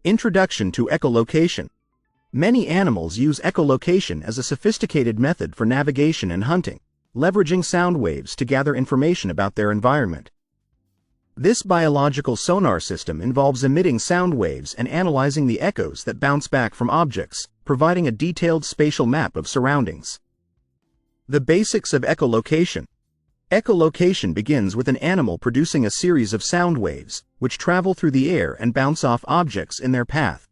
Introduction to echolocation. Many animals use echolocation as a sophisticated method for navigation and hunting, leveraging sound waves to gather information about their environment. This biological sonar system involves emitting sound waves and analyzing the echoes that bounce back from objects, providing a detailed spatial map of surroundings. The basics of echolocation. Echolocation begins with an animal producing a series of sound waves, which travel through the air and bounce off objects in their path.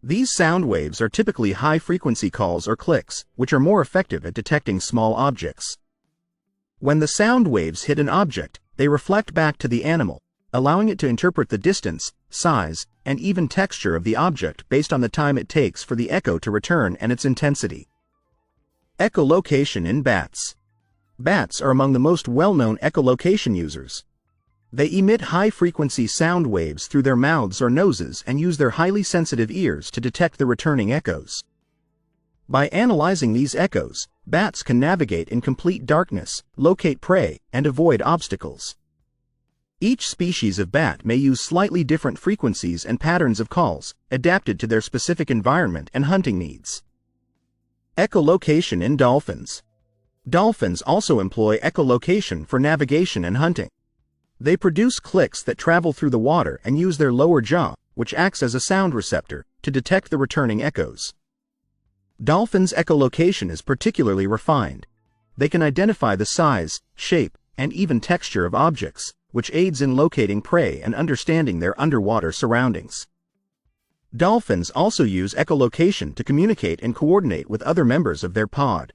These sound waves are typically high-frequency calls or clicks, which are more effective at detecting small objects. When the sound waves hit an object, they reflect back to the animal, allowing it to interpret the distance, size, and even texture of the object based on the time it takes for the echo to return and its intensity. Echolocation in bats. Bats are among the most well-known echolocation users. They emit high-frequency sound waves through their mouths or noses and use their highly sensitive ears to detect the returning echoes. By analyzing these echoes, bats can navigate in complete darkness, locate prey, and avoid obstacles. Each species of bat may use slightly different frequencies and patterns of calls, adapted to their specific environment and hunting needs. Echolocation in dolphins. Dolphins also employ echolocation for navigation and hunting. They produce clicks that travel through the water and use their lower jaw, which acts as a sound receptor, to detect the returning echoes. Dolphins' echolocation is particularly refined. They can identify the size, shape, and even texture of objects, which aids in locating prey and understanding their underwater surroundings. Dolphins also use echolocation to communicate and coordinate with other members of their pod.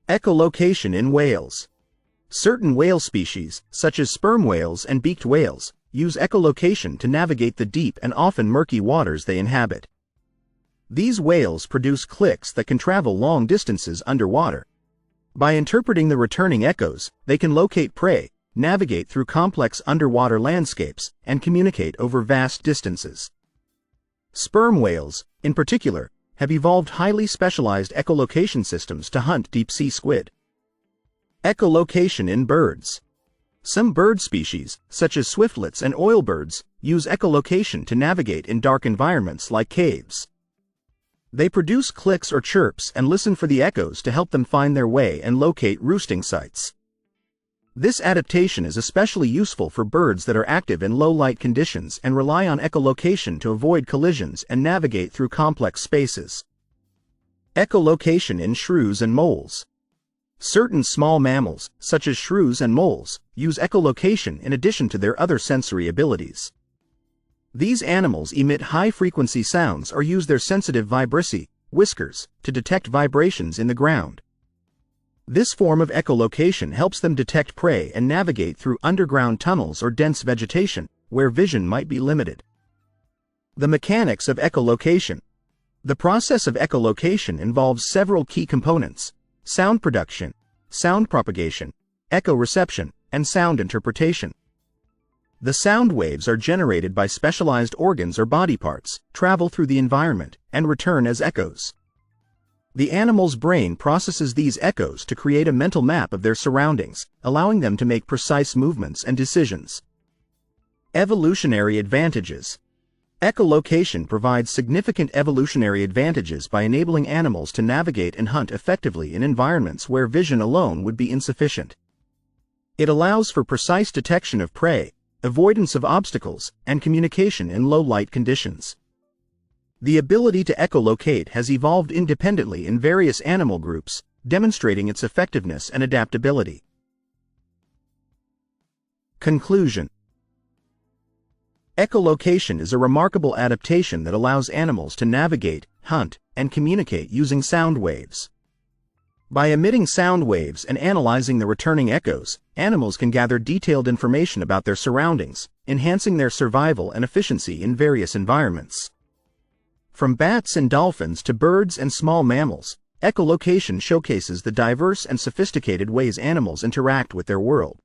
Echolocation in whales. Certain whale species, such as sperm whales and beaked whales, use echolocation to navigate the deep and often murky waters they inhabit. These whales produce clicks that can travel long distances underwater. By interpreting the returning echoes, they can locate prey, navigate through complex underwater landscapes, and communicate over vast distances. Sperm whales, in particular, have evolved highly specialized echolocation systems to hunt deep-sea squid. Echolocation in birds. Some bird species, such as swiftlets and oilbirds, use echolocation to navigate in dark environments like caves. They produce clicks or chirps and listen for the echoes to help them find their way and locate roosting sites. This adaptation is especially useful for birds that are active in low-light conditions and rely on echolocation to avoid collisions and navigate through complex spaces. Echolocation in shrews and moles. Certain small mammals, such as shrews and moles, use echolocation in addition to their other sensory abilities. These animals emit high-frequency sounds or use their sensitive vibrissae, whiskers, to detect vibrations in the ground. This form of echolocation helps them detect prey and navigate through underground tunnels or dense vegetation, where vision might be limited. The mechanics of echolocation. The process of echolocation involves several key components: sound production, sound propagation, echo reception, and sound interpretation. The sound waves are generated by specialized organs or body parts, travel through the environment, and return as echoes. The animal's brain processes these echoes to create a mental map of their surroundings, allowing them to make precise movements and decisions. Evolutionary advantages. Echolocation provides significant evolutionary advantages by enabling animals to navigate and hunt effectively in environments where vision alone would be insufficient. It allows for precise detection of prey, avoidance of obstacles, and communication in low-light conditions. The ability to echolocate has evolved independently in various animal groups, demonstrating its effectiveness and adaptability. Conclusion. Echolocation is a remarkable adaptation that allows animals to navigate, hunt, and communicate using sound waves. By emitting sound waves and analyzing the returning echoes, animals can gather detailed information about their surroundings, enhancing their survival and efficiency in various environments. From bats and dolphins to birds and small mammals, echolocation showcases the diverse and sophisticated ways animals interact with their world.